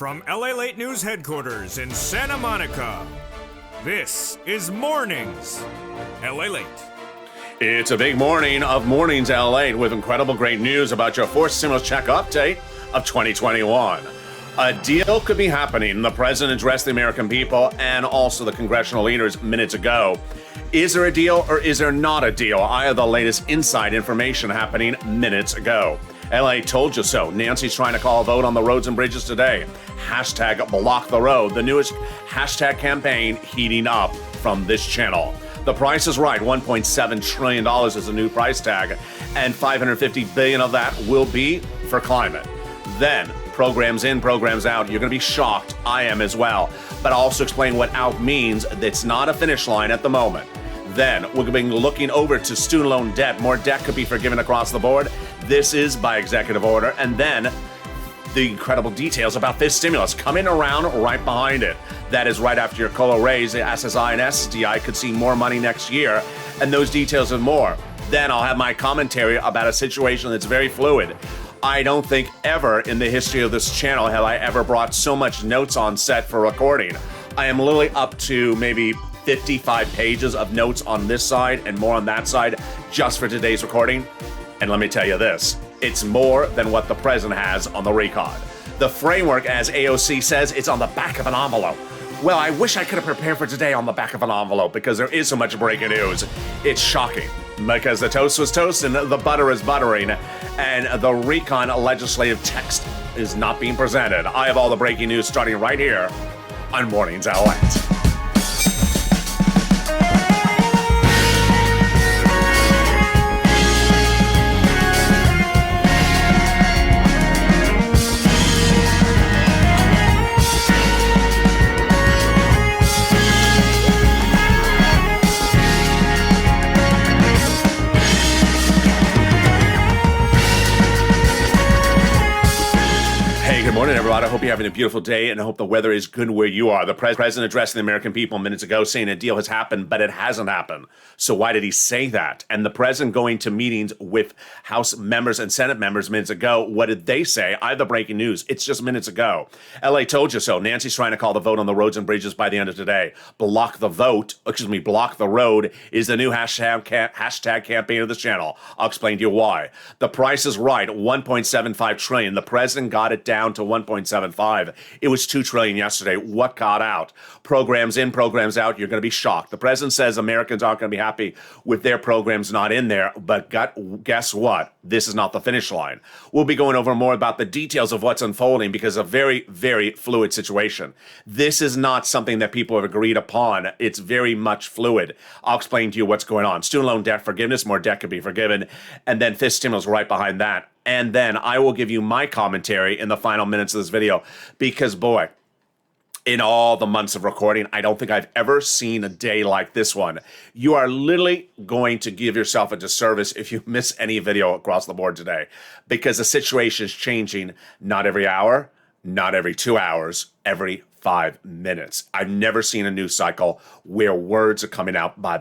From LALATE News Headquarters in Santa Monica, this is Mornings LALATE. It's a big morning of Mornings LALATE with incredible great news about your fourth stimulus check update of 2021. A deal could be happening. The president addressed the American people and also the congressional leaders minutes ago. Is there a deal or is there not a deal? I have the latest inside information happening minutes ago. LA told you so. Nancy's trying to call a vote on the roads and bridges today. Hashtag block the road. The newest hashtag campaign heating up from this channel. The price is right. $1.7 trillion is the new price tag, and $550 billion of that will be for climate. Then, programs in, programs out. You're going to be shocked. I am as well. But I'll also explain what out means. It's not a finish line at the moment. Then, we're going to be looking over to student loan debt. More debt could be forgiven across the board. This is by executive order. And then, the incredible details about this stimulus coming around right behind it. That is right after your COLA raise. The SSI and SSDI could see more money next year. And those details and more. Then I'll have my commentary about a situation that's very fluid. I don't think ever in the history of this channel have I ever brought so much notes on set for recording. I am literally up to maybe 55 pages of notes on this side and more on that side just for today's recording. And let me tell you this, it's more than what the president has on the recon. The framework, as AOC says, it's on the back of an envelope. Well, I wish I could have prepared for today on the back of an envelope because there is so much breaking news. It's shocking because the toast was toasting, the butter is buttering, and the recon legislative text is not being presented. I have all the breaking news starting right here on Mornings LALATE. Good morning, everybody. I hope you're having a beautiful day, and I hope the weather is good where you are. The president addressing the American people minutes ago saying a deal has happened, but it hasn't happened. So why did he say that? And the president going to meetings with House members and Senate members minutes ago, what did they say? I have the breaking news. It's just minutes ago. LA told you so. Nancy's trying to call the vote on the roads and bridges by the end of today. Block the road is the new hashtag campaign of this channel. I'll explain to you why. The price is right, $1.75 trillion. The president got it down to 1.75. It was $2 trillion yesterday. What got out? Programs in, programs out. You're going to be shocked. The president says Americans aren't going to be happy with their programs not in there, but guess what? This is not the finish line. We'll be going over more about the details of what's unfolding because a very, very fluid situation. This is not something that people have agreed upon. It's very much fluid. I'll explain to you what's going on. Student loan debt forgiveness, more debt could be forgiven, and then fifth stimulus right behind that. And then I will give you my commentary in the final minutes of this video because, boy, in all the months of recording, I don't think I've ever seen a day like this one. You are literally going to give yourself a disservice if you miss any video across the board today because the situation is changing not every hour, not every 2 hours, every 5 minutes. I've never seen a news cycle where words are coming out by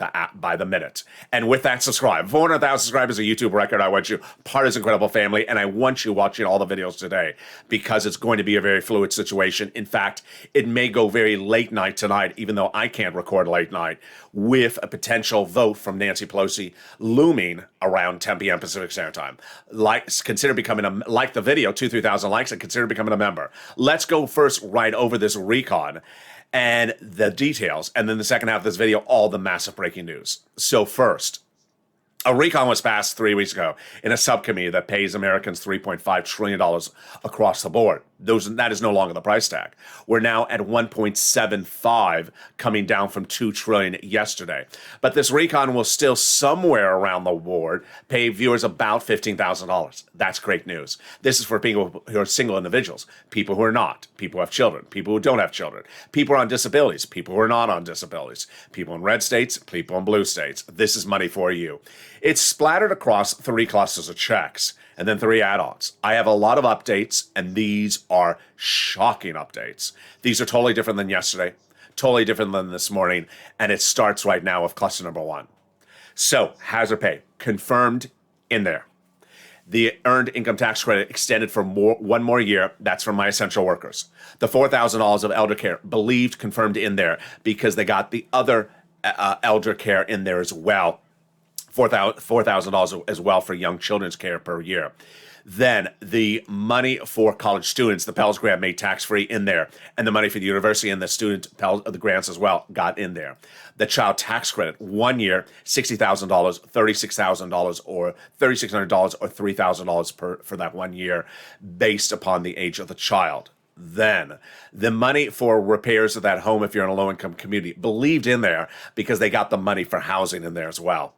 the minute. And with that, subscribe. 400,000 subscribers, a YouTube record. I want you part of this incredible family, and I want you watching all the videos today because it's going to be a very fluid situation. In fact, it may go very late night tonight, even though I can't record late night, with a potential vote from Nancy Pelosi looming around 10 p.m. Pacific Standard Time. Consider becoming like the video, 2,000-3,000 likes, and consider becoming a member. Let's go first right over this recon and the details, and then the second half of this video, all the massive breaking news. So first, a recon was passed 3 weeks ago in a subcommittee that pays Americans $3.5 trillion across the board. That is no longer the price tag. We're now at 1.75, coming down from 2 trillion yesterday. But this recon will still somewhere around the board pay viewers about $15,000. That's great news. This is for people who are single individuals, people who are not, people who have children, people who don't have children, people who are on disabilities, people who are not on disabilities, people in red states, people in blue states. This is money for you. It's splattered across 3 clusters of checks and then 3 add-ons. I have a lot of updates, and these are shocking updates. These are totally different than yesterday, totally different than this morning, and it starts right now with cluster number 1. So, hazard pay, confirmed in there. The earned income tax credit extended for one more year. That's for my essential workers. The $4,000 of elder care, believed, confirmed in there because they got the other elder care in there as well. $4,000 as well for young children's care per year. Then the money for college students, the Pell Grant made tax-free in there. And the money for the university and the student Pell, the grants as well got in there. The child tax credit, 1 year, $60,000, $36,000 or $3,600 or $3,000 for that 1 year based upon the age of the child. Then the money for repairs of that home if you're in a low-income community, believed in there because they got the money for housing in there as well.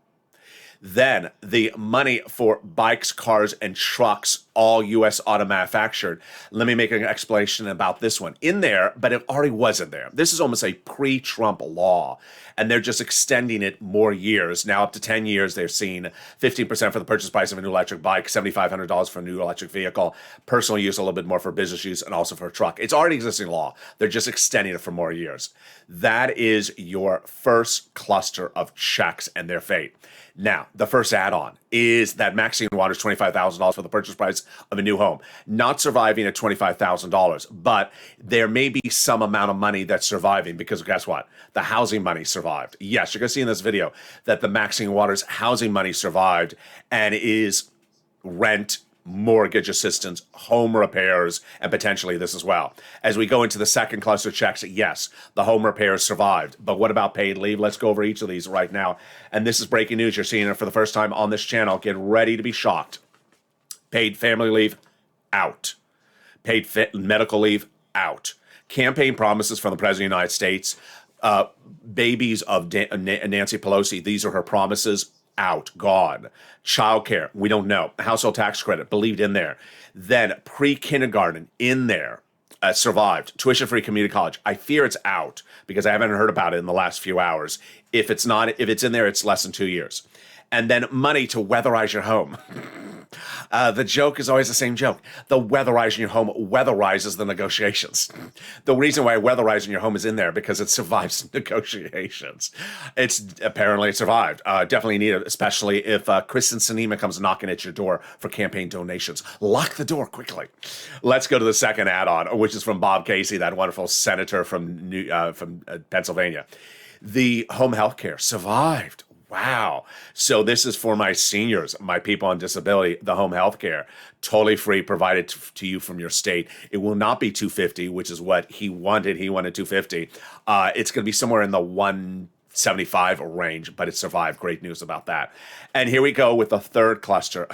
Then the money for bikes, cars, and trucks, all U.S. auto manufactured. Let me make an explanation about this one. In there, but it already was in there. This is almost a pre-Trump law, and they're just extending it more years. Now up to 10 years, they're seeing 15% for the purchase price of a new electric bike, $7,500 for a new electric vehicle, personal use a little bit more for business use, and also for a truck. It's already existing law. They're just extending it for more years. That is your first cluster of checks and their fate. Now, the first add-on is that Maxine Waters $25,000 for the purchase price of a new home. Not surviving at $25,000, but there may be some amount of money that's surviving because guess what? The housing money survived. Yes, you're going to see in this video that the Maxine Waters housing money survived and is rent, mortgage assistance, home repairs, and potentially this as well. As we go into the second cluster checks, yes, the home repairs survived. But what about paid leave? Let's go over each of these right now. And this is breaking news. You're seeing it for the first time on this channel. Get ready to be shocked. Paid family leave, out. Paid medical leave, out. Campaign promises from the President of the United States. Babies of Nancy Pelosi, these are her promises, out, gone. Childcare, we don't know. Household tax credit, believed in there. Then pre-kindergarten, in there, survived. Tuition-free community college, I fear it's out because I haven't heard about it in the last few hours. If it's in there, it's less than 2 years. And then money to weatherize your home. The joke is always the same joke. The weatherizing your home weatherizes the negotiations. The reason why weatherizing your home is in there because it survives negotiations. Apparently it survived. Definitely needed, especially if Kristen Sinema comes knocking at your door for campaign donations. Lock the door quickly. Let's go to the second add-on, which is from Bob Casey, that wonderful senator from Pennsylvania. The home health care survived. Wow. So this is for my seniors, my people on disability, the home health care, totally free, provided to you from your state. It will not be $250, which is what he wanted. He wanted $250. It's going to be somewhere in the $175 range, but it survived. Great news about that. And here we go with the third cluster.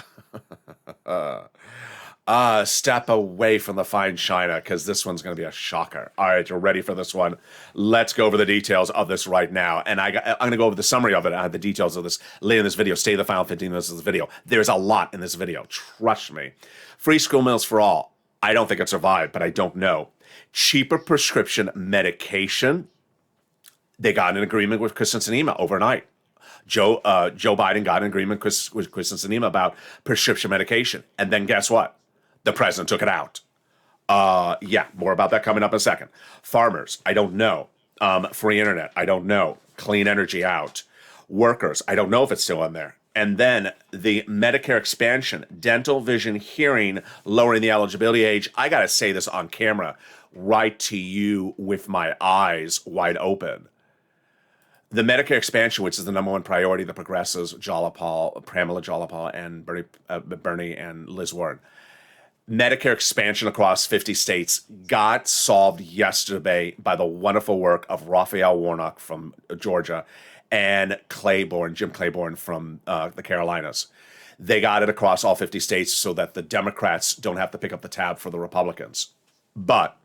Step away from the fine china because this one's going to be a shocker. All right, you're ready for this one. Let's go over the details of this right now. And I'm going to go over the summary of it. I have the details of this later in this video. Stay the final 15 minutes of this video. There's a lot in this video. Trust me. Free school meals for all. I don't think it survived, but I don't know. Cheaper prescription medication. They got an agreement with Kristen Sinema overnight. Joe Biden got an agreement with Kristen Sinema about prescription medication. And then guess what? The president took it out. Yeah, more about that coming up in a second. Farmers, I don't know. Free internet, I don't know. Clean energy, out. Workers, I don't know if it's still in there. And then the Medicare expansion, dental, vision, hearing, lowering the eligibility age. I got to say this on camera, right to you with my eyes wide open. The Medicare expansion, which is the number one priority, the progressives, Pramila Jayapal, and Bernie and Liz Warren. Medicare expansion across 50 states got solved yesterday by the wonderful work of Raphael Warnock from Georgia and Jim Claiborne from the Carolinas. They got it across all 50 states so that the Democrats don't have to pick up the tab for the Republicans. But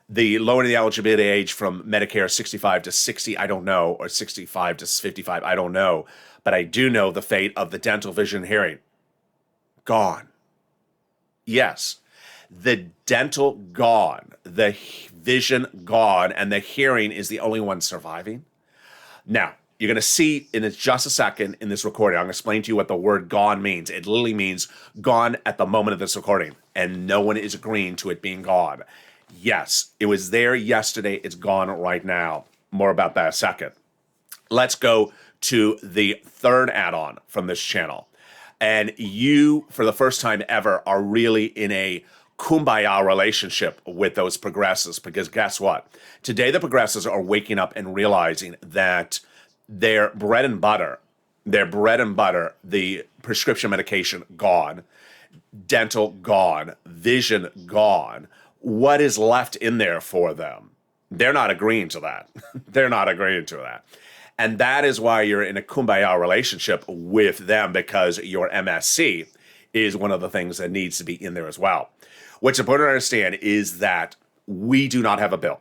the lowering the eligibility age from Medicare 65 to 60, I don't know, or 65 to 55, I don't know. But I do know the fate of the dental, vision, hearing. Gone. Yes, the dental gone, the vision gone, and the hearing is the only one surviving. Now, you're going to see in just a second in this recording, I'm going to explain to you what the word gone means. It literally means gone at the moment of this recording, and no one is agreeing to it being gone. Yes, it was there yesterday. It's gone right now. More about that in a second. Let's go to the third add-on from this channel. And you, for the first time ever, are really in a kumbaya relationship with those progressives, because guess what? Today, the progressives are waking up and realizing that their bread and butter, the prescription medication gone, dental gone, vision gone. What is left in there for them? They're not agreeing to that. They're not agreeing to that. And that is why you're in a kumbaya relationship with them, because your MSC is one of the things that needs to be in there as well. What's important to understand is that we do not have a bill.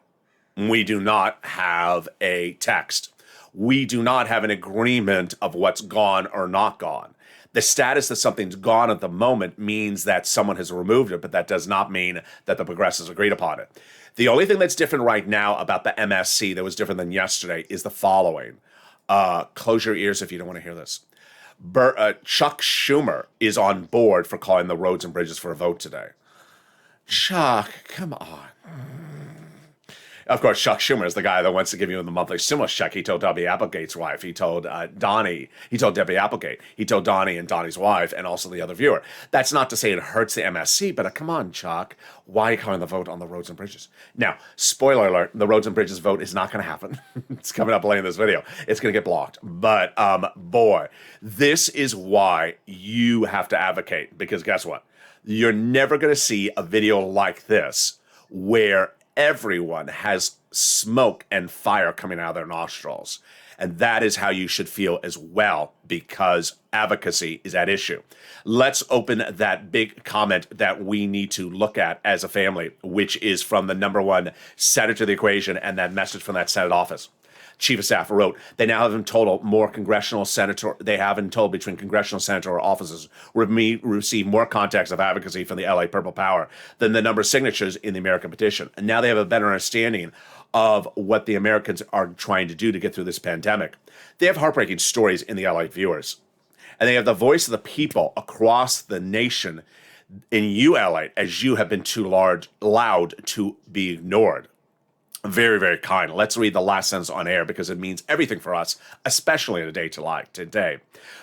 We do not have a text. We do not have an agreement of what's gone or not gone. The status that something's gone at the moment means that someone has removed it, but that does not mean that the progressives agreed upon it. The only thing that's different right now about the MSC that was different than yesterday is the following. Close your ears if you don't want to hear this. Chuck Schumer is on board for calling the roads and bridges for a vote today. Chuck, come on. Of course, Chuck Schumer is the guy that wants to give you the monthly stimulus check. He told Debbie Applegate's wife. He told Donnie. He told Debbie Applegate. He told Donnie and Donnie's wife, and also the other viewer. That's not to say it hurts the MSC, but come on, Chuck. Why are you calling the vote on the roads and bridges? Now, spoiler alert, the roads and bridges vote is not going to happen. It's coming up later in this video. It's going to get blocked. But, boy, this is why you have to advocate, because guess what? You're never going to see a video like this where everyone has smoke and fire coming out of their nostrils. And that is how you should feel as well, because advocacy is at issue. Let's open that big comment that we need to look at as a family, which is from the number one senator to the equation, and that message from that Senate office. Chief of Staff wrote, they now have in total more congressional senator, they have in total between congressional senator offices receive more contacts of advocacy from the LA Purple Power than the number of signatures in the American petition. And now they have a better understanding of what the Americans are trying to do to get through this pandemic. They have heartbreaking stories in the LA viewers. And they have the voice of the people across the nation in you, LA, as you have been too loud to be ignored. Very, very kind. Let's read the last sentence on air because it means everything for us, especially in a day like today.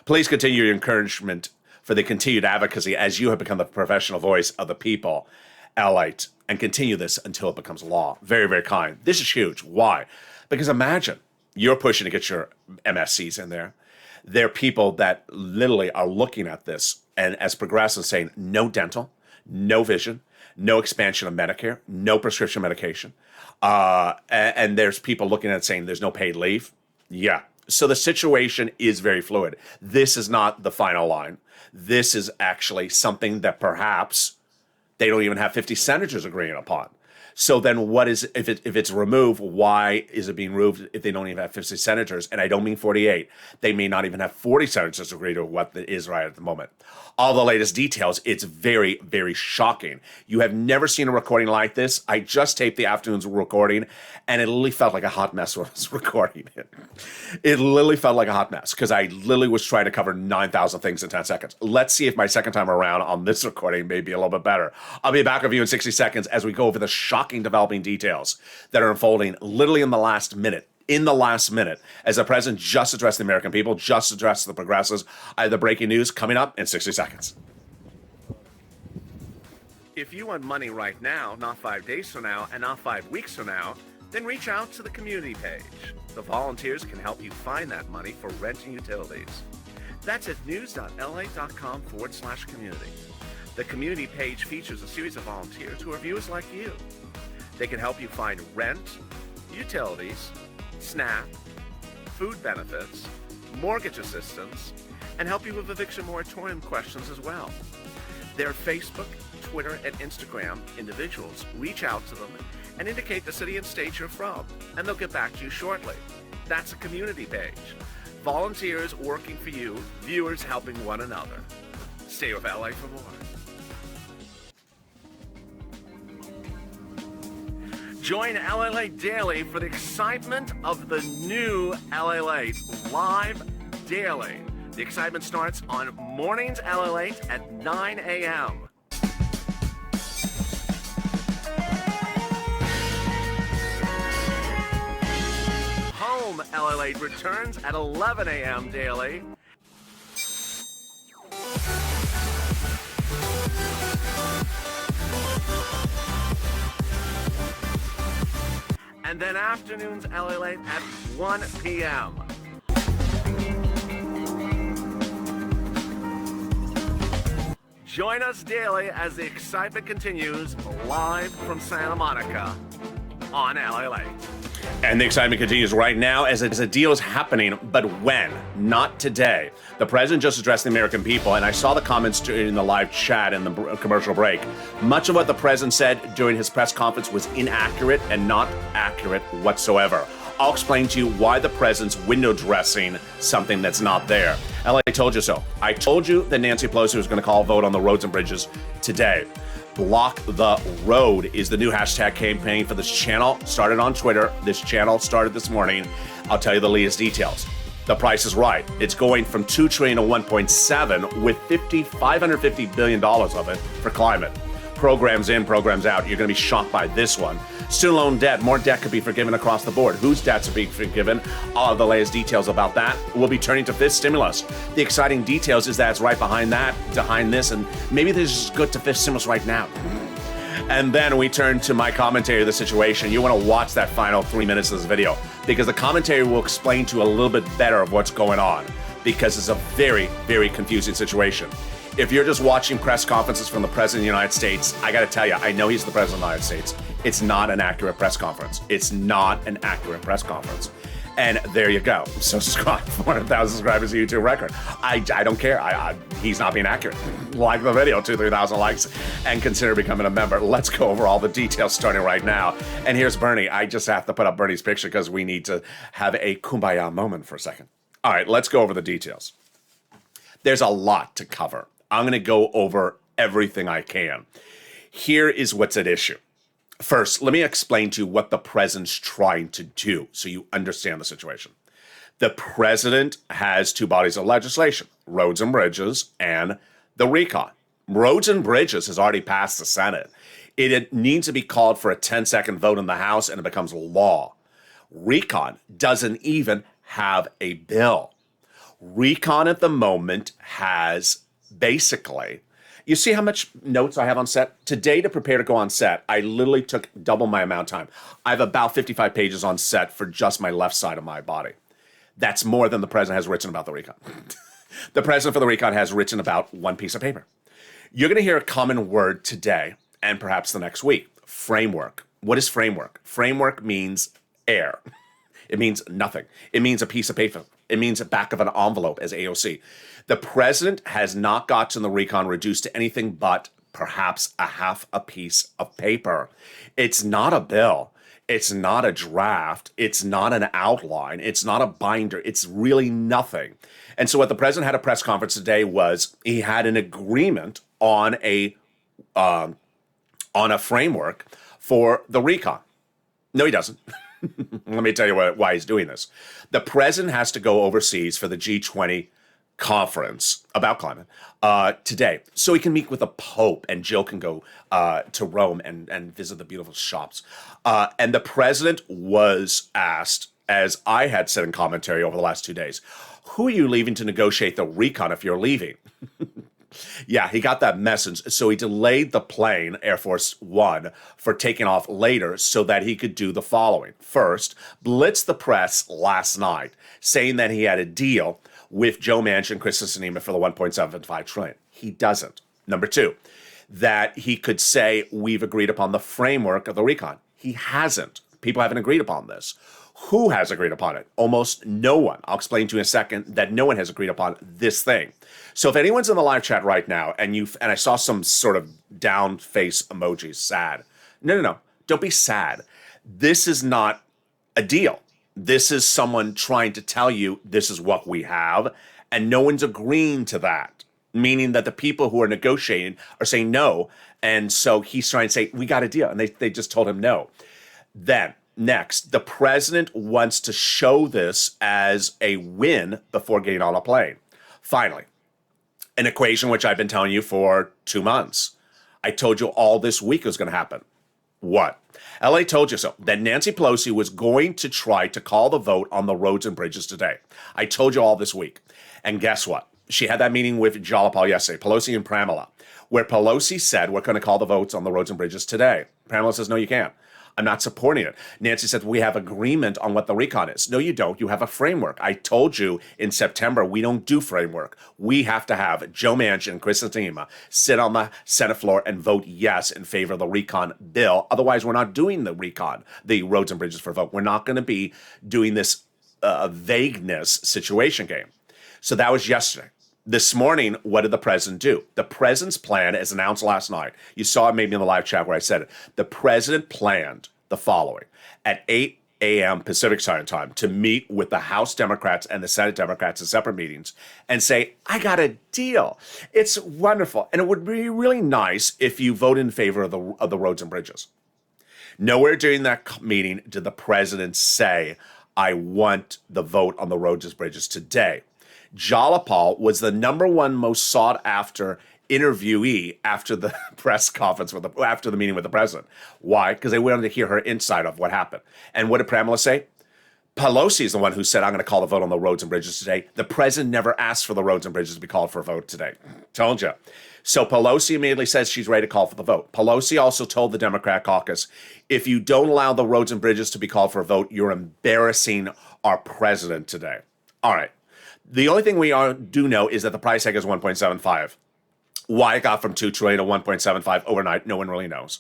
Please continue your encouragement for the continued advocacy as you have become the professional voice of the people, LALATE, and continue this until it becomes law. Very, very kind. This is huge. Why? Because imagine you're pushing to get your MSCs in there. There are people that literally are looking at this and as progressives saying no dental, no vision, no expansion of Medicare, no prescription medication. And there's people looking at it saying there's no paid leave. Yeah. So the situation is very fluid. This is not the final line. This is actually something that perhaps they don't even have 50 senators agreeing upon. So then what is, if it's removed, why is it being removed if they don't even have 50 senators? And I don't mean 48. They may not even have 40 senators agree to what is right at the moment. All the latest details, it's very, very shocking. You have never seen a recording like this. I just taped the afternoon's recording, and it literally felt like a hot mess when I was recording it. It literally felt like a hot mess because I literally was trying to cover 9,000 things in 10 seconds. Let's see if my second time around on this recording may be a little bit better. I'll be back with you in 60 seconds as we go over the shocking developing details that are unfolding literally in the last minute. As the president just addressed the American people, just addressed the progressives. I have the breaking news coming up in 60 seconds. If you want money right now, not 5 days from now, and not 5 weeks from now, then reach out to the community page. The volunteers can help you find that money for rent and utilities. That's at news.la.com/community. The community page features a series of volunteers who are viewers like you. They can help you find rent, utilities, SNAP, food benefits, mortgage assistance, and help you with eviction moratorium questions as well. Their Facebook, Twitter, and Instagram individuals reach out to them and indicate the city and state you're from, and they'll get back to you shortly. That's a community page. Volunteers working for you, viewers helping one another. Stay with LA for more. Join LALATE Daily for the excitement of the new LALATE live daily. The excitement starts on Mornings LALATE at 9 a.m. Home LALATE returns at 11 a.m. daily. and then afternoons LALATE at 1 p.m. Join us daily as the excitement continues live from Santa Monica on LALATE. And the excitement continues right now as a deal is happening, but when? Not today. The president just addressed the American people, and I saw the comments in the live chat in the commercial break. Much of what the president said during his press conference was inaccurate and not accurate whatsoever. I'll explain to you why the president's window dressing something that's not there. LA told you so. I told you that Nancy Pelosi was going to call a vote on the roads and bridges today. Block the Road is the new hashtag campaign for this channel. Started on Twitter. This channel started this morning. I'll tell you the latest details. The price is right. It's going from $2 trillion to $1.7 with $550 billion of it for climate. Programs in, programs out. You're going to be shocked by this one. Student loan debt. More debt could be forgiven across the board. Whose debts are being forgiven? All of the latest details about that. We'll be turning to fifth stimulus. The exciting details is that it's right behind that, behind this, and maybe this is good to fifth stimulus right now. And then we turn to my commentary of the situation. You want to watch that final 3 minutes of this video because the commentary will explain to you a little bit better of what's going on because it's a very, very confusing situation. If you're just watching press conferences from the President of the United States, I got to tell you, I know he's the President of the United States. It's not an accurate press conference. It's not an accurate press conference. And there you go. So subscribe. 400,000 subscribers, YouTube record. I don't care. He's not being accurate. Like the video, 2,000-3,000 likes, and consider becoming a member. Let's go over all the details starting right now. And here's Bernie. I just have to put up Bernie's picture because we need to have a kumbaya moment for a second. All right, let's go over the details. There's a lot to cover. I'm going to go over everything I can. Here is what's at issue. First, let me explain to you what the president's trying to do so you understand the situation. The president has two bodies of legislation, roads and bridges and the recon. Roads and bridges has already passed the Senate. It needs to be called for a 10-second vote in the House and it becomes law. Recon doesn't even have a bill. Recon at the moment has basically, you see how much notes I have on set? Today, to prepare to go on set, I literally took double my amount of time. I have about 55 pages on set for just my left side of my body. That's more than the president has written about the recon. The president for the recon has written about one piece of paper. You're going to hear a common word today and perhaps the next week. Framework. What is framework? Framework means air. It means nothing. It means a piece of paper. It means the back of an envelope as AOC. The president has not gotten the recon reduced to anything but perhaps a half a piece of paper. It's not a bill. It's not a draft. It's not an outline. It's not a binder. It's really nothing. And so what the president had a press conference today was he had an agreement on a framework for the recon. No, he doesn't. Let me tell you why he's doing this. The president has to go overseas for the G20 conference about climate today, so he can meet with the Pope and Jill can go to Rome and visit the beautiful shops. And the president was asked, as I had said in commentary over the last 2 days, who are you leaving to negotiate the recon if you're leaving? Yeah, he got that message. So he delayed the plane, Air Force One, for taking off later so that he could do the following. First, blitz the press last night, saying that he had a deal with Joe Manchin and Chris Sinema for the $1.75 trillion. He doesn't. Number two, that he could say, we've agreed upon the framework of the recon. He hasn't. People haven't agreed upon this. Who has agreed upon it? Almost no one. I'll explain to you in a second that no one has agreed upon this thing. So if anyone's in the live chat right now and I saw some sort of down face emojis, sad. No. Don't be sad. This is not a deal. This is someone trying to tell you this is what we have, and no one's agreeing to that, meaning that the people who are negotiating are saying no, and so he's trying to say, we got a deal, and they just told him no. Then, next, the president wants to show this as a win before getting on a plane. Finally, an equation which I've been telling you for 2 months. I told you all this week was going to happen. What? LA told you so, that Nancy Pelosi was going to try to call the vote on the roads and bridges today. I told you all this week. And guess what? She had that meeting with Jalapal yesterday, Pelosi and Pramila, where Pelosi said, we're going to call the votes on the roads and bridges today. Pramila says, no, you can't. I'm not supporting it. Nancy said, we have agreement on what the recon is. No, you don't. You have a framework. I told you in September, we don't do framework. We have to have Joe Manchin and Kyrsten Sinema sit on the Senate floor and vote yes in favor of the recon bill. Otherwise, we're not doing the recon, the roads and bridges for vote. We're not going to be doing this vagueness situation game. So that was yesterday. This morning, what did the president do? The president's plan, as announced last night, you saw it maybe in the live chat where I said it. The president planned the following. At 8 a.m. Pacific Standard Time to meet with the House Democrats and the Senate Democrats in separate meetings and say, I got a deal. It's wonderful. And it would be really nice if you vote in favor of the roads and bridges. Nowhere during that meeting did the president say, I want the vote on the roads and bridges today. Jalapal was the number one most sought after interviewee after the press conference after the meeting with the president. Why? Because they wanted to hear her insight of what happened. And what did Pramila say? Pelosi is the one who said, I'm going to call the vote on the roads and bridges today. The president never asked for the roads and bridges to be called for a vote today. Told you. So Pelosi immediately says she's ready to call for the vote. Pelosi also told the Democrat caucus, if you don't allow the roads and bridges to be called for a vote, you're embarrassing our president today. All right. The only thing we do know is that the price tag is 1.75. Why it got from 2 trillion to 1.75 overnight, no one really knows.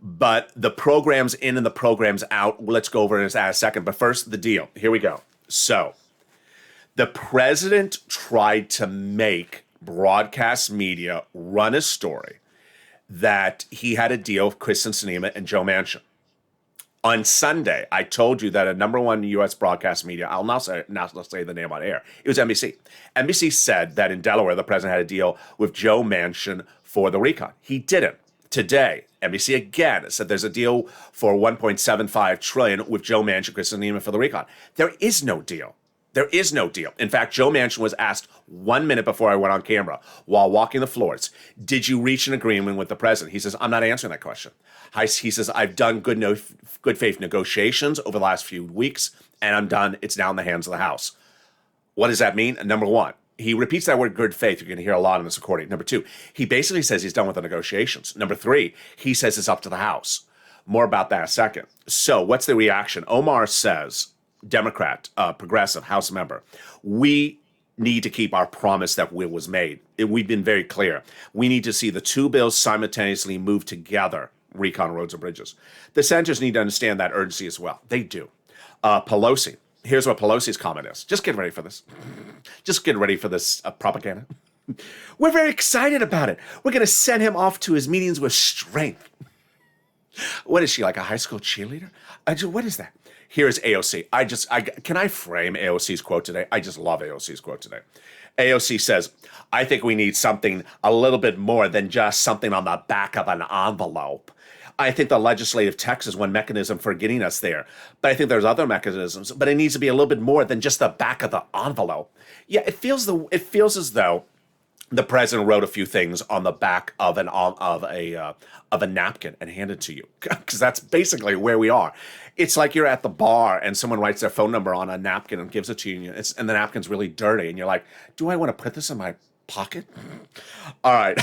But the programs in and the programs out, let's go over it in a second. But first, the deal. Here we go. So the president tried to make broadcast media run a story that he had a deal with Kyrsten Sinema and Joe Manchin. On Sunday, I told you that a number one U.S. broadcast media, I'll not say the name on air, it was NBC. NBC said that in Delaware, the president had a deal with Joe Manchin for the recon. He didn't. Today, NBC again said there's a deal for $1.75 trillion with Joe Manchin, Kyrsten Sinema for the recon. There is no deal. There is no deal. In fact, Joe Manchin was asked 1 minute before I went on camera while walking the floors, did you reach an agreement with the president? He says, I'm not answering that question. He says, I've done good faith negotiations over the last few weeks, and I'm done. It's now in the hands of the House. What does that mean? Number one, he repeats that word good faith. You're going to hear a lot in this recording. Number two, he basically says he's done with the negotiations. Number three, he says it's up to the House. More about that in a second. So what's the reaction? Omar says, Democrat, progressive House member, we need to keep our promise that will was made. We've been very clear. We need to see the two bills simultaneously move together, recon roads and bridges. The senators need to understand that urgency as well. They do. Pelosi, here's what Pelosi's comment is. Just get ready for this. Just get ready for this propaganda. We're very excited about it. We're going to send him off to his meetings with strength. What is she, like a high school cheerleader? What is that? Here's AOC. Can I frame AOC's quote today? I just love AOC's quote today. AOC says, I think we need something a little bit more than just something on the back of an envelope. I think the legislative text is one mechanism for getting us there. But I think there's other mechanisms. But it needs to be a little bit more than just the back of the envelope. Yeah, it feels as though the president wrote a few things on the back of a napkin and handed to you, because that's basically where we are. It's like you're at the bar and someone writes their phone number on a napkin and gives it to you, and the napkin's really dirty, and you're like, do I want to put this in my pocket? All right.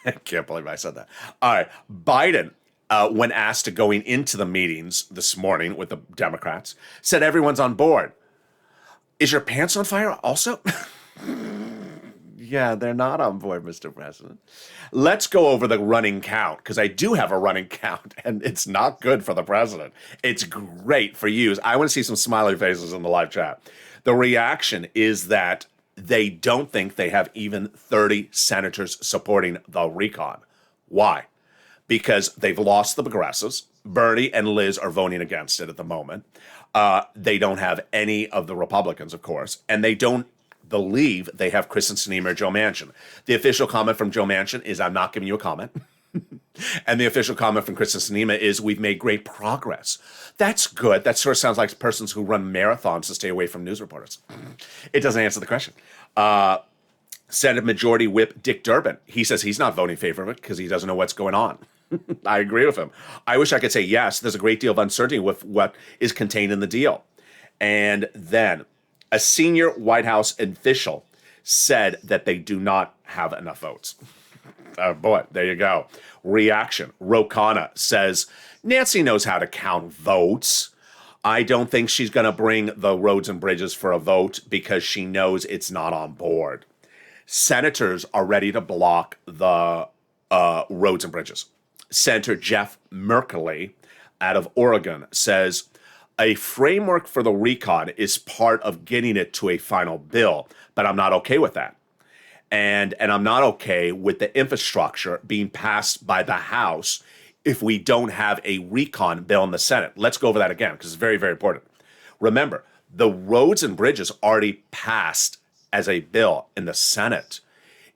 I can't believe I said that. All right. Biden, when asked to going into the meetings this morning with the Democrats, said everyone's on board. Is your pants on fire also? Yeah, they're not on board, Mr. President. Let's go over the running count, because I do have a running count, and it's not good for the president. It's great for you. I want to see some smiley faces in the live chat. The reaction is that they don't think they have even 30 senators supporting the recon. Why? Because they've lost the progressives. Bernie and Liz are voting against it at the moment. They don't have any of the Republicans, of course, and they don't believe they have Kyrsten Sinema or Joe Manchin. The official comment from Joe Manchin is, I'm not giving you a comment. And the official comment from Kyrsten Sinema is, we've made great progress. That's good. That sort of sounds like persons who run marathons to stay away from news reporters. It doesn't answer the question. Senate Majority Whip Dick Durbin, he says he's not voting in favor of it because he doesn't know what's going on. I agree with him. I wish I could say yes. There's a great deal of uncertainty with what is contained in the deal. And then a senior White House official said that they do not have enough votes. Oh boy, there you go. Reaction. Rokana says, Nancy knows how to count votes. I don't think she's going to bring the roads and bridges for a vote because she knows it's not on board. Senators are ready to block the roads and bridges. Senator Jeff Merkley out of Oregon says, a framework for the recon is part of getting it to a final bill, but I'm not okay with that. And I'm not okay with the infrastructure being passed by the House if we don't have a recon bill in the Senate. Let's go over that again because it's very, very important. Remember, the roads and bridges already passed as a bill in the Senate.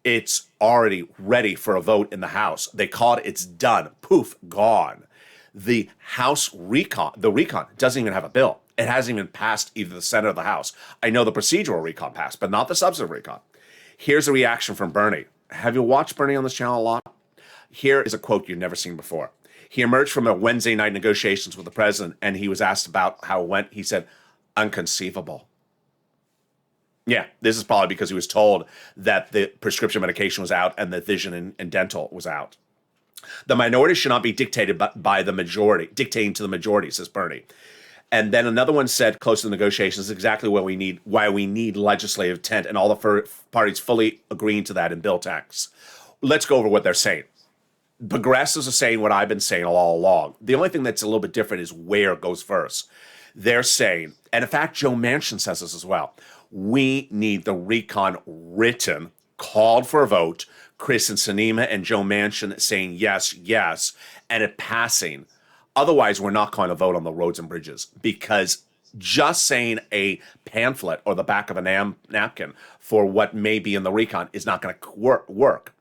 It's already ready for a vote in the House. They call it, it's done. Poof, gone. The House recon, the recon doesn't even have a bill. It hasn't even passed either the Senate or the House. I know the procedural recon passed, but not the substantive recon. Here's a reaction from Bernie. Have you watched Bernie on this channel a lot? Here is a quote you've never seen before. He emerged from a Wednesday night negotiations with the president, and he was asked about how it went. He said, unconceivable. Yeah, this is probably because he was told that the prescription medication was out and the vision and dental was out. The minority should not be dictated by the majority, dictating to the majority, says Bernie. And then another one said, close to the negotiations, is exactly what we need, why we need legislative intent, and all the parties fully agreeing to that in bill text. Let's go over what they're saying. Progressives are saying what I've been saying all along. The only thing that's a little bit different is where it goes first. They're saying, and in fact, Joe Manchin says this as well, we need the recon written, called for a vote, Chris and Sinema and Joe Manchin saying yes, yes, and it passing. Otherwise, we're not going to vote on the roads and bridges because just saying a pamphlet or the back of a napkin for what may be in the recon is not going to work.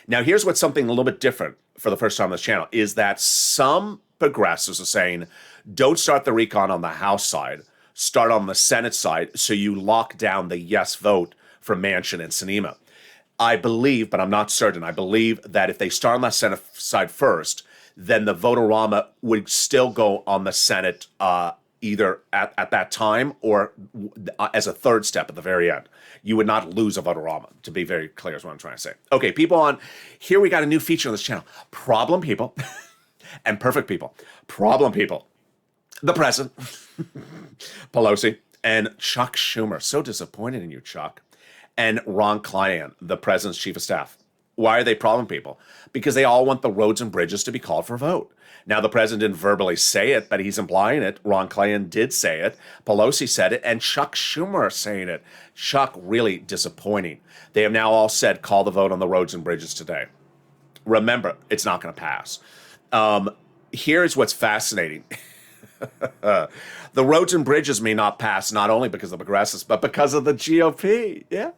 Now, here's what's something a little bit different for the first time on this channel is that some progressives are saying, don't start the recon on the House side, start on the Senate side so you lock down the yes vote for Manchin and Sinema. I believe, but I'm not certain, I believe that if they start on the Senate side first, then the vote-a-rama would still go on the Senate either at that time or as a third step at the very end. You would not lose a vote-a-rama, to be very clear is what I'm trying to say. Okay, people on, here we got a new feature on this channel. Problem people and perfect people. Problem people. The president, Pelosi, and Chuck Schumer. So disappointed in you, Chuck. And Ron Klain, the president's chief of staff. Why are they problem people? Because they all want the roads and bridges to be called for a vote. Now, the president didn't verbally say it, but he's implying it. Ron Klain did say it. Pelosi said it. And Chuck Schumer is saying it. Chuck, really disappointing. They have now all said, call the vote on the roads and bridges today. Remember, it's not going to pass. Here's what's fascinating. The roads and bridges may not pass, not only because of the progressives, but because of the GOP. Yeah.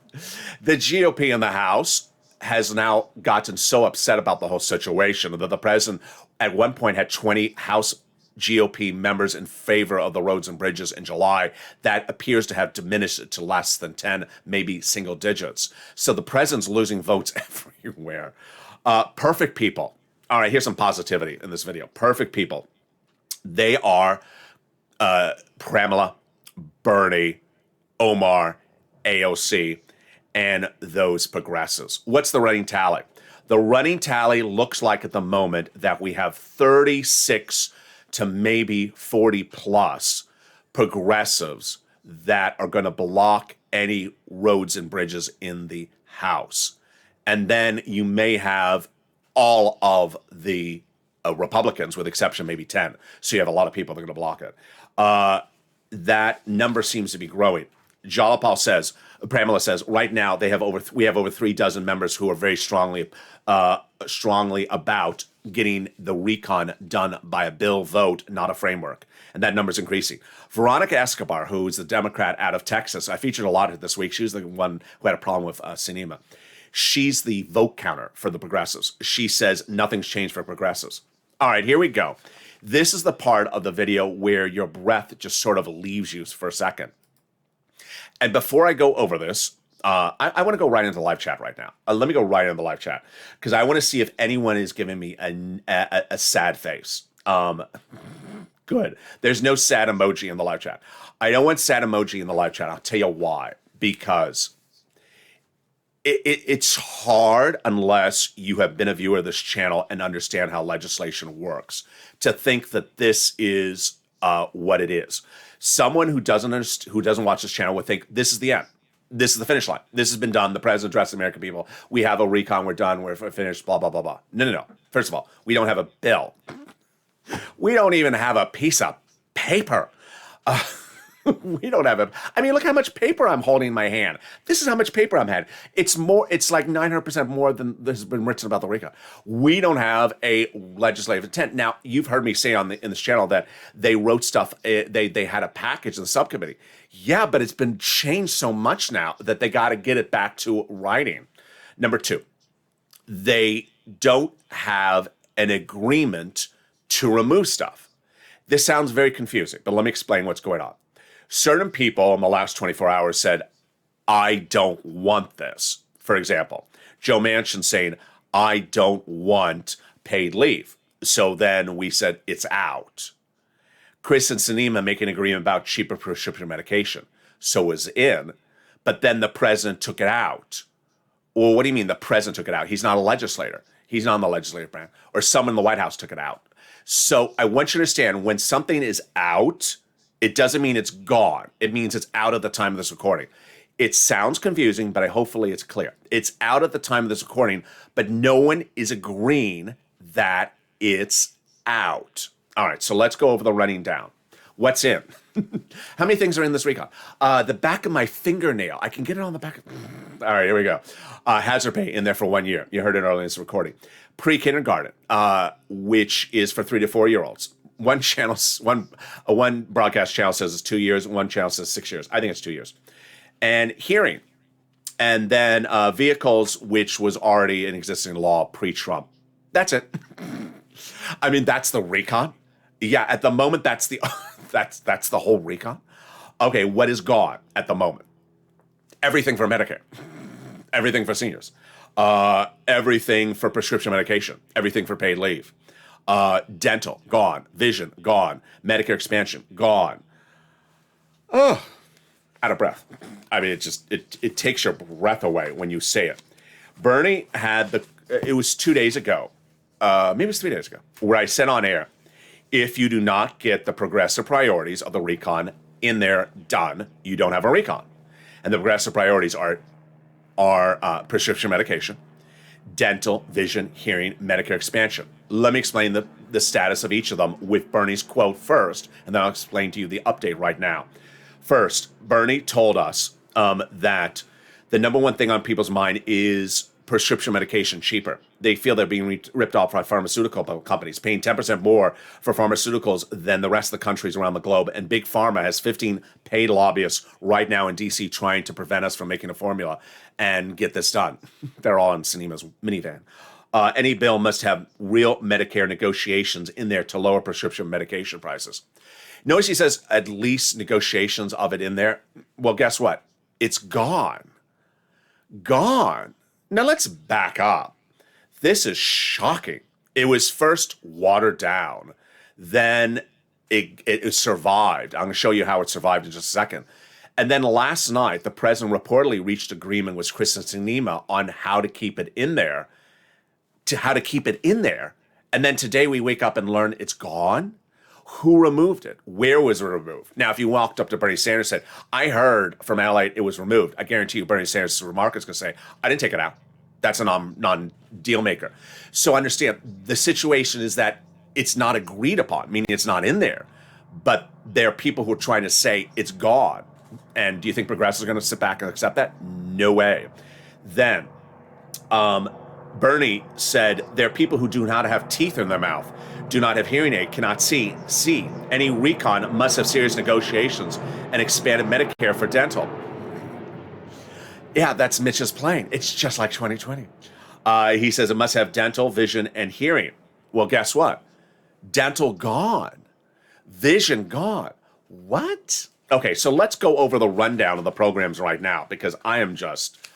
The GOP in the House has now gotten so upset about the whole situation that the president at one point had 20 House GOP members in favor of the roads and bridges in July. That appears to have diminished it to less than 10, maybe single digits. So the president's losing votes everywhere. Perfect people. All right, here's some positivity in this video. Perfect people. They are Pramila, Bernie, Omar, AOC, and those progressives. What's the running tally? The running tally looks like at the moment that we have 36 to maybe 40 plus progressives that are going to block any roads and bridges in the House. And then you may have all of the Republicans, with exception maybe 10. So you have a lot of people that are going to block it. That number seems to be growing. Pramila says, right now we have over 36 members who are very strongly about getting the recon done by a bill vote, not a framework. And that number's increasing. Veronica Escobar, who is the Democrat out of Texas, I featured a lot this week. She was the one who had a problem with Sinema. She's the vote counter for the progressives. She says nothing's changed for progressives. All right, here we go. This is the part of the video where your breath just sort of leaves you for a second. And before I go over this, I want to go right into the live chat right now. Let me go right into the live chat because I want to see if anyone is giving me a sad face. Good. There's no sad emoji in the live chat. I don't want sad emoji in the live chat. I'll tell you why. Because It's hard unless you have been a viewer of this channel and understand how legislation works to think that this is what it is. Someone who doesn't watch this channel would think this is the end. This is the finish line. This has been done. The president addressed the American people. We have a recon. We're done. We're finished. Blah, blah, blah, blah. No. First of all, we don't have a bill. We don't even have a piece of paper. We don't have I mean, look how much paper I'm holding in my hand. This is how much paper I'm had. It's like 900% more than this has been written about the recon. We don't have a legislative intent. Now, you've heard me say in this channel that they wrote stuff, they had a package in the subcommittee. Yeah, but it's been changed so much now that they got to get it back to writing. Number two, they don't have an agreement to remove stuff. This sounds very confusing, but let me explain what's going on. Certain people in the last 24 hours said, I don't want this. For example, Joe Manchin saying, I don't want paid leave. So then we said, it's out. Chris and Sinema make an agreement about cheaper prescription medication. So it was in, but then the president took it out. Well, what do you mean the president took it out? He's not a legislator. He's not on the legislative branch. Or someone in the White House took it out. So I want you to understand, when something is out, it doesn't mean it's gone. It means it's out at the time of this recording. It sounds confusing, but hopefully it's clear. It's out at the time of this recording, but no one is agreeing that it's out. All right, so let's go over the running down. What's in? How many things are in this recon? The back of my fingernail. I can get it on the back. All right, here we go. Hazard pay in there for 1 year. You heard it earlier in this recording. Pre-kindergarten, which is for 3 to 4 year olds. One broadcast channel says it's 2 years. One channel says 6 years. I think it's 2 years. And hearing. And then vehicles, which was already an existing law pre-Trump. That's it. I mean, that's the recon. Yeah, at the moment, that's the that's the whole recon. Okay, what is gone at the moment? Everything for Medicare. Everything for seniors. Everything for prescription medication. Everything for paid leave. Dental, gone. Vision, gone. Medicare expansion, gone. Oh, out of breath. I mean, it takes your breath away when you say it. Bernie had it was 2 days ago, maybe it was 3 days ago, where I said on air, if you do not get the progressive priorities of the recon in there done, you don't have a recon. And the progressive priorities are prescription medication, dental, vision, hearing, Medicare expansion. Let me explain the status of each of them with Bernie's quote first, and then I'll explain to you the update right now. First, Bernie told us that the number one thing on people's mind is prescription medication cheaper. They feel they're being ripped off by pharmaceutical companies, paying 10% more for pharmaceuticals than the rest of the countries around the globe. And Big Pharma has 15 paid lobbyists right now in D.C. trying to prevent us from making a formula and get this done. They're all in Sinema's minivan. Any bill must have real Medicare negotiations in there to lower prescription medication prices. Notice he says at least negotiations of it in there. Well, guess what? It's gone. Gone. Now let's back up. This is shocking. It was first watered down. Then it survived. I'm going to show you how it survived in just a second. And then last night, the president reportedly reached agreement with Chris and Sinema on how to keep it in there. And then today we wake up and learn it's gone. Who removed it? Where was it removed? Now, if you walked up to Bernie Sanders and said, I heard from LALATE it was removed, I guarantee you Bernie Sanders' remark is going to say, I didn't take it out. That's a non-deal maker. So understand, the situation is that it's not agreed upon, meaning it's not in there. But there are people who are trying to say it's gone. And do you think progressives are going to sit back and accept that? No way. Then Bernie said there are people who do not have teeth in their mouth, do not have hearing aid, cannot see. Any recon must have serious negotiations and expanded Medicare for dental. Yeah, that's Mitch's plane. It's just like 2020. He says it must have dental, vision, and hearing. Well, guess what? Dental gone. Vision gone. What? Okay, so let's go over the rundown of the programs right now because I am just...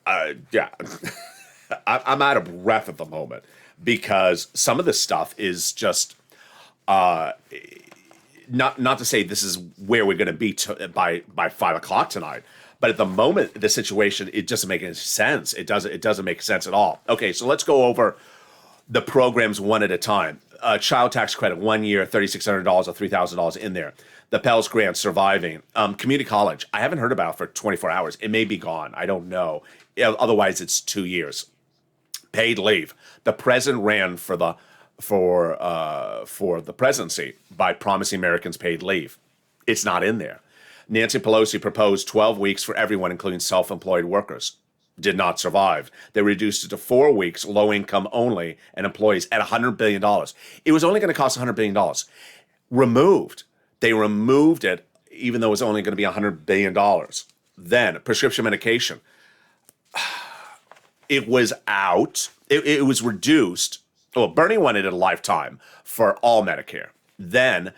I'm out of breath at the moment because some of this stuff is just not to say this is where we're going to be by 5 o'clock tonight, But at the moment, the situation, it doesn't make any sense. It doesn't make sense at all. Okay, so let's go over the programs one at a time. Child tax credit, 1 year, $3,600 or $3,000 in there. The Pell's Grant, surviving. Community college, I haven't heard about for 24 hours. It may be gone. I don't know. Otherwise, it's 2 years. Paid leave. The president ran for the presidency by promising Americans paid leave. It's not in there. Nancy Pelosi proposed 12 weeks for everyone, including self-employed workers. Did not survive. They reduced it to 4 weeks, low income only, and employees at $100 billion. It was only going to cost $100 billion. Removed. They removed it, even though it was only going to be $100 billion. Then, prescription medication. It was out. It was reduced. Well, Bernie wanted it a lifetime for all Medicare. Then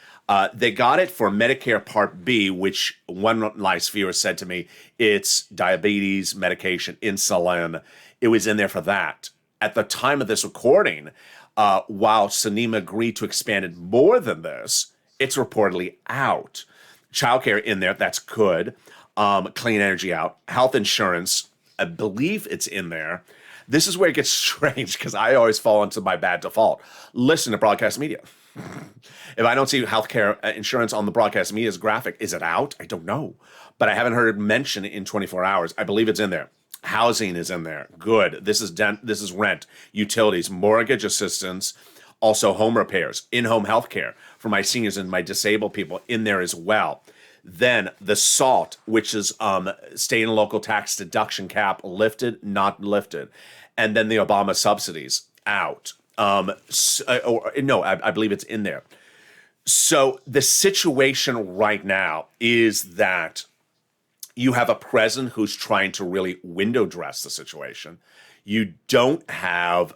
they got it for Medicare Part B, which one nice viewer said to me, it's diabetes, medication, insulin. It was in there for that. At the time of this recording, while Sinema agreed to expand it more than this, it's reportedly out. Childcare in there, that's good. Clean energy out. Health insurance, I believe it's in there. This is where it gets strange because I always fall into my bad default. Listen to broadcast media. If I don't see healthcare insurance on the broadcast media's graphic, is it out? I don't know. But I haven't heard it mentioned in 24 hours. I believe it's in there. Housing is in there. Good. This is rent, utilities, mortgage assistance, also home repairs, in-home healthcare for my seniors and my disabled people in there as well. Then the SALT, which is state and local tax deduction cap, lifted, not lifted. And then the Obama subsidies, out. I believe it's in there. So the situation right now is that you have a president who's trying to really window dress the situation. You don't have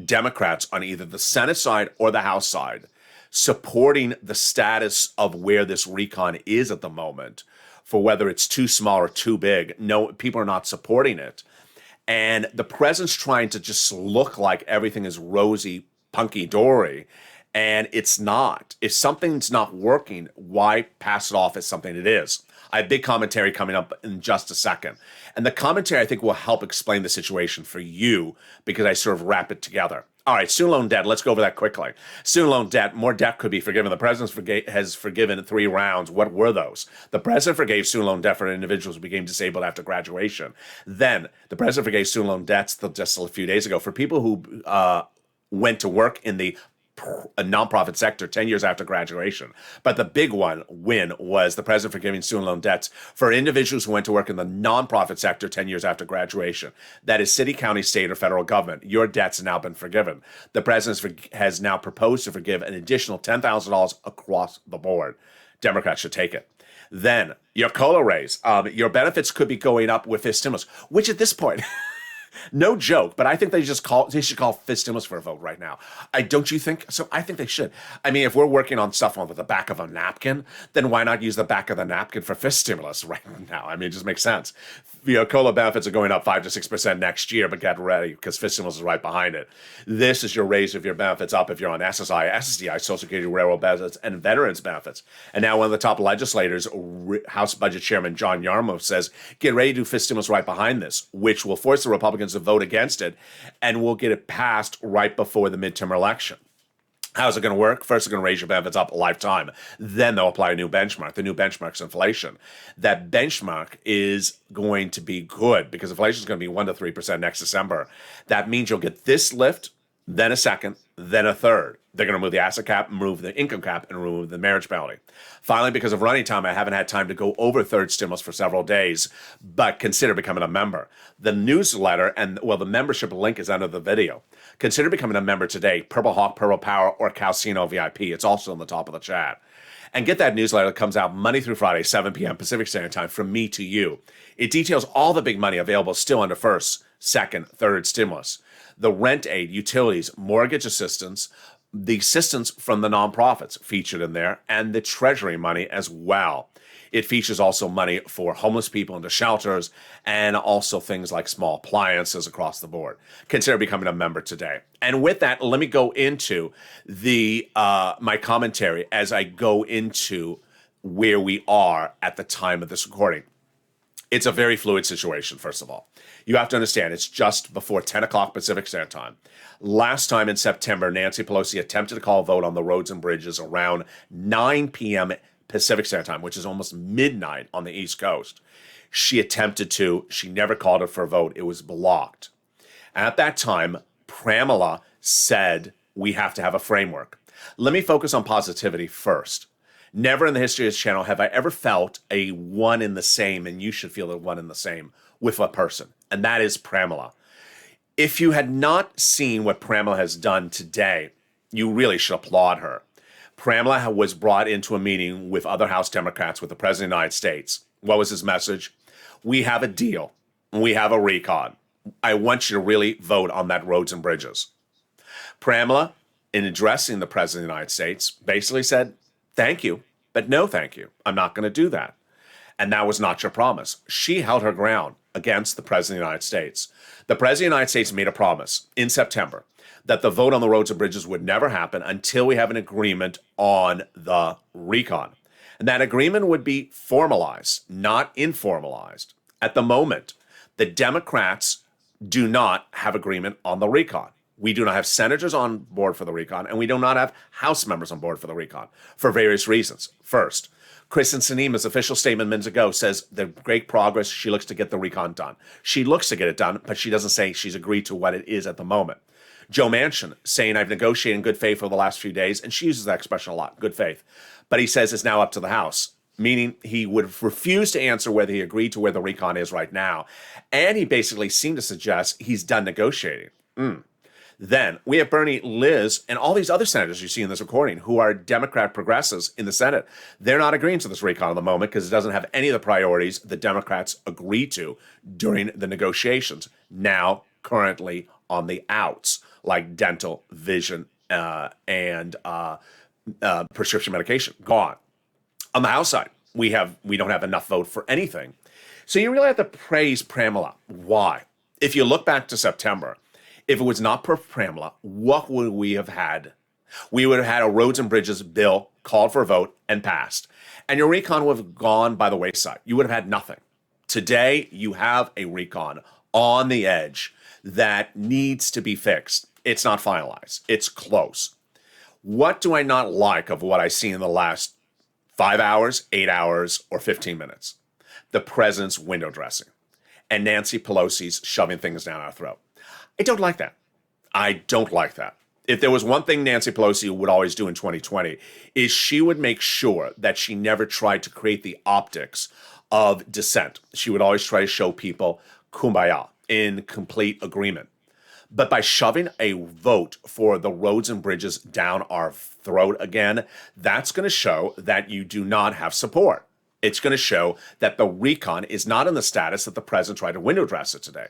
Democrats on either the Senate side or the House side supporting the status of where this recon is at the moment, for whether it's too small or too big. No, people are not supporting it. And the president's trying to just look like everything is rosy, punky-dory, and it's not. If something's not working, why pass it off as something it is? I have big commentary coming up in just a second. And the commentary, I think, will help explain the situation for you because I sort of wrap it together. All right, student loan debt. Let's go over that quickly. Student loan debt, more debt could be forgiven. The president has forgiven 3 rounds. What were those? The president forgave student loan debt for individuals who became disabled after graduation. Then the president forgave student loan debts just a few days ago for people who went to work in the nonprofit sector 10 years after graduation. But the big win was the president forgiving student loan debts for individuals who went to work in the nonprofit sector 10 years after graduation. That is city, county, state, or federal government. Your debts have now been forgiven. The president has now proposed to forgive an additional $10,000 across the board. Democrats should take it. Then your COLA raise. Your benefits could be going up with this stimulus, which at this point... No joke, but I think they should call fist stimulus for a vote right now. Don't you think? So I think they should. I mean, if we're working on stuff on the back of a napkin, then why not use the back of the napkin for fist stimulus right now? I mean, it just makes sense. COLA benefits are going up 5 to 6% next year, but get ready because fist stimulus is right behind it. This is your raise of your benefits up if you're on SSI, SSDI, Social Security, Railroad benefits, and veterans benefits. And now one of the top legislators, House Budget Chairman John Yarmo, says, get ready to do fist stimulus right behind this, which will force the Republicans to vote against it, and we'll get it passed right before the midterm election. How's it going to work? First, they're going to raise your benefits up a lifetime. Then they'll apply a new benchmark. The new benchmark is inflation. That benchmark is going to be good because inflation is going to be 1 to 3% next December. That means you'll get this lift, then a second, then a third. They're going to remove the asset cap, remove the income cap, and remove the marriage penalty. Finally, because of running time, I haven't had time to go over third stimulus for several days, but consider becoming a member. The newsletter the membership link is under the video. Consider becoming a member today. Purple Hawk, Purple Power, or Calcino VIP. It's also on the top of the chat. And get that newsletter that comes out Monday through Friday, 7 p.m. Pacific Standard Time, from me to you. It details all the big money available still under first, second, third stimulus. The rent aid, utilities, mortgage assistance, the assistance from the nonprofits featured in there, and the Treasury money as well. It features also money for homeless people into shelters and also things like small appliances across the board. Consider becoming a member today. And with that, let me go into my commentary as I go into where we are at the time of this recording. It's a very fluid situation, first of all. You have to understand, it's just before 10 o'clock Pacific Standard Time. Last time in September, Nancy Pelosi attempted to call a vote on the roads and bridges around 9 p.m. Pacific Standard Time, which is almost midnight on the East Coast. She attempted to. She never called it for a vote. It was blocked. At that time, Pramila said, we have to have a framework. Let me focus on positivity first. Never in the history of this channel have I ever felt a one in the same, and you should feel a one in the same with a person, and that is Pramila. If you had not seen what Pramila has done today, you really should applaud her. Pramila was brought into a meeting with other House Democrats with the President of the United States. What was his message? We have a deal. We have a recon. I want you to really vote on that roads and bridges. Pramila, in addressing the President of the United States, basically said, thank you, but no thank you. I'm not going to do that. And that was not your promise. She held her ground against the President of the United States. The President of the United States made a promise in September that the vote on the roads and bridges would never happen until we have an agreement on the recon. And that agreement would be formalized, not informalized. At the moment, the Democrats do not have agreement on the recon. We do not have senators on board for the recon, and we do not have House members on board for the recon for various reasons. First, Kristen Sinema's official statement minutes ago says the great progress, she looks to get the recon done. She looks to get it done, but she doesn't say she's agreed to what it is at the moment. Joe Manchin saying, I've negotiated in good faith for the last few days, and she uses that expression a lot, good faith. But he says it's now up to the House, meaning he would refuse to answer whether he agreed to where the recon is right now. And he basically seemed to suggest he's done negotiating. Then we have Bernie, Liz, and all these other senators you see in this recording who are Democrat progressives in the Senate. They're not agreeing to this recon at the moment because it doesn't have any of the priorities the Democrats agreed to during the negotiations. Now, currently on the outs, like dental, vision, and prescription medication, gone. On the House side, we don't have enough vote for anything. So you really have to praise Pramila. Why? If you look back to September, if it was not for Pramila, what would we have had? We would have had a roads and bridges bill called for a vote and passed. And your recon would have gone by the wayside. You would have had nothing. Today, you have a recon on the edge that needs to be fixed. It's not finalized. It's close. What do I not like of what I see in the last 5 hours, 8 hours, or 15 minutes? The president's window dressing and Nancy Pelosi's shoving things down our throat. I don't like that. I don't like that. If there was one thing Nancy Pelosi would always do in 2020 is she would make sure that she never tried to create the optics of dissent. She would always try to show people kumbaya, in complete agreement. But by shoving a vote for the roads and bridges down our throat again, that's going to show that you do not have support. It's going to show that the recon is not in the status that the president tried to window dress it today.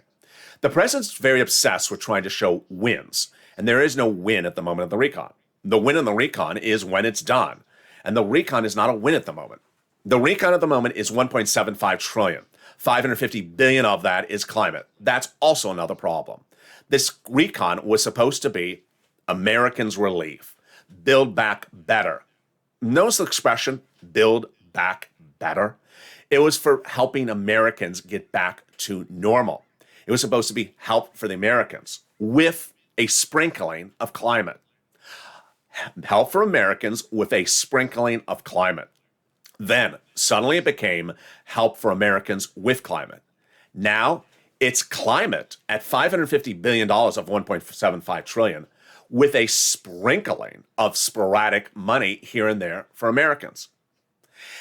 The president's very obsessed with trying to show wins, and there is no win at the moment of the recon. The win in the recon is when it's done, and the recon is not a win at the moment. The recon at the moment is 1.75 trillion. 550 billion of that is climate. That's also another problem. This recon was supposed to be Americans' relief, build back better. Notice the expression, build back better. It was for helping Americans get back to normal. It was supposed to be help for the Americans with a sprinkling of climate. Help for Americans with a sprinkling of climate. Then suddenly it became help for Americans with climate. Now it's climate at $550 billion of 1.75 trillion with a sprinkling of sporadic money here and there for Americans.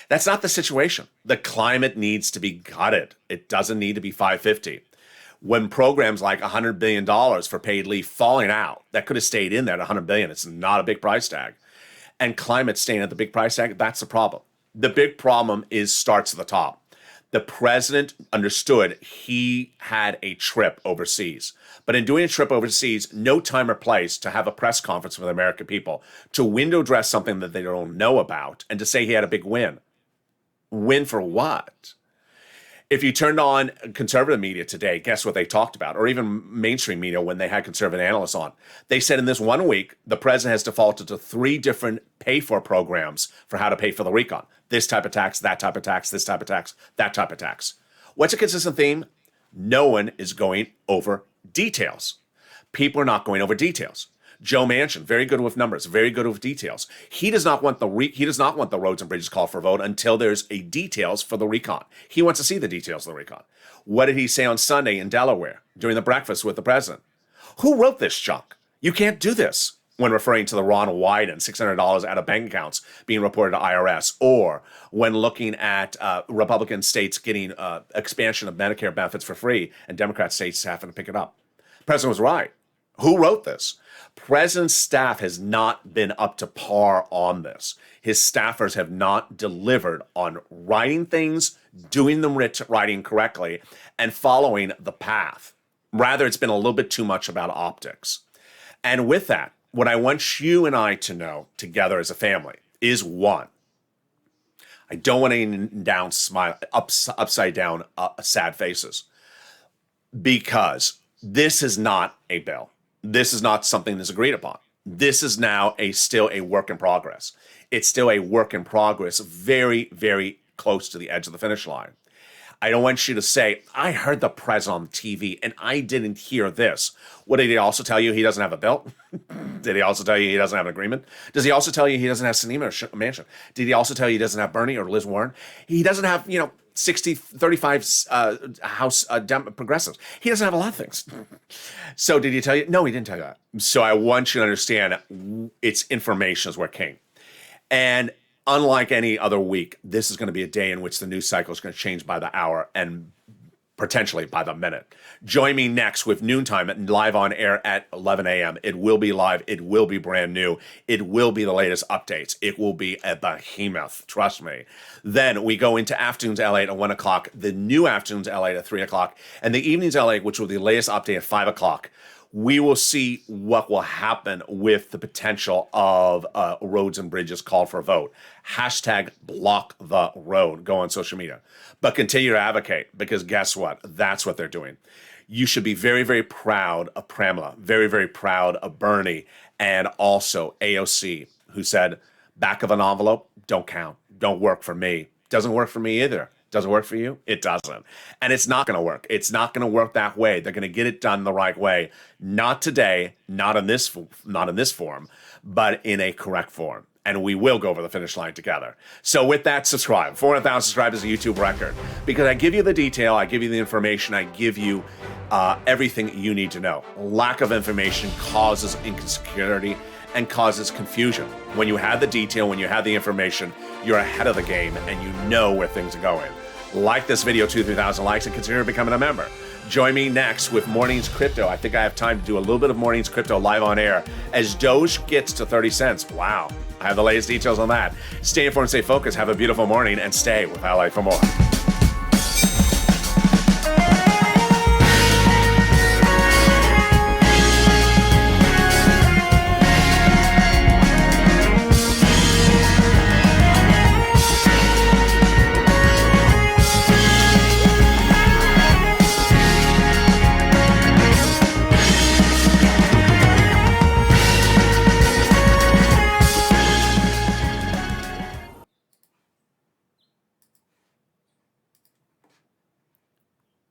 That's not the situation. The climate needs to be gutted. It doesn't need to be 550. When programs like $100 billion for paid leave falling out, that could have stayed in there at $100 billion. It's not a big price tag. And climate staying at the big price tag, that's the problem. The big problem starts at the top. The president understood he had a trip overseas. But in doing a trip overseas, no time or place to have a press conference with the American people, to window dress something that they don't know about, and to say he had a big win. Win for what? If you turned on conservative media today, guess what they talked about? Or even mainstream media when they had conservative analysts on. They said in this 1 week, the president has defaulted to 3 different pay-for programs for how to pay for the recon. This type of tax, that type of tax, this type of tax, that type of tax. What's a consistent theme? No one is going over details. People are not going over details. Joe Manchin, very good with numbers, very good with details. He does not want the roads and bridges call for a vote until there's a details for the recon. He wants to see the details of the recon. What did he say on Sunday in Delaware during the breakfast with the president? Who wrote this junk? You can't do this, when referring to the Ron Wyden $600 out of bank accounts being reported to IRS, or when looking at Republican states getting expansion of Medicare benefits for free and Democrat states having to pick it up. The president was right. Who wrote this? President's staff has not been up to par on this. His staffers have not delivered on writing things, doing them writing correctly, and following the path. Rather, it's been a little bit too much about optics. And with that, what I want you and I to know together as a family is one, I don't want any upside down sad faces, because this is not a bill. This is not something that's agreed upon. This is now still a work in progress. It's still a work in progress, very, very close to the edge of the finish line. I don't want you to say, I heard the president on TV and I didn't hear this. What, did he also tell you he doesn't have a bill? Did he also tell you he doesn't have an agreement? Does he also tell you he doesn't have Sinema or Manchin? Did he also tell you he doesn't have Bernie or Liz Warren? He doesn't have, 35 House progressives. He doesn't have a lot of things. So did he tell you? No, he didn't tell you that. So I want you to understand it's information is where king. And unlike any other week, this is going to be a day in which the news cycle is going to change by the hour and potentially by the minute. Join me next with Noontime and live on air at 11 a.m. It will be live. It will be brand new. It will be the latest updates. It will be a behemoth. Trust me. Then we go into Afternoons LA at 1 o'clock, the new Afternoons LA at 3 o'clock, and the Evenings LA, which will be the latest update at 5 o'clock. We will see what will happen with the potential of roads and bridges called for a vote. Hashtag block the road. Go on social media. But continue to advocate, because guess what? That's what they're doing. You should be very, very proud of Pramila, very, very proud of Bernie, and also AOC, who said, back of an envelope, don't count. Don't work for me. Doesn't work for me either. Doesn't work for you? It doesn't. And it's not going to work. It's not going to work that way. They're going to get it done the right way. Not today, not in this form, but in a correct form. And we will go over the finish line together. So with that, subscribe. 400,000 subscribers is a YouTube record. Because I give you the detail, I give you the information, I give you everything you need to know. Lack of information causes insecurity and causes confusion. When you have the detail, when you have the information, you're ahead of the game and you know where things are going. Like this video, 2,000-3,000 likes, and consider becoming a member. Join me next with Mornings Crypto. I think I have time to do a little bit of Mornings Crypto live on air as Doge gets to 30 cents. Wow. I have the latest details on that. Stay informed, stay focused, have a beautiful morning, and stay with LA for more.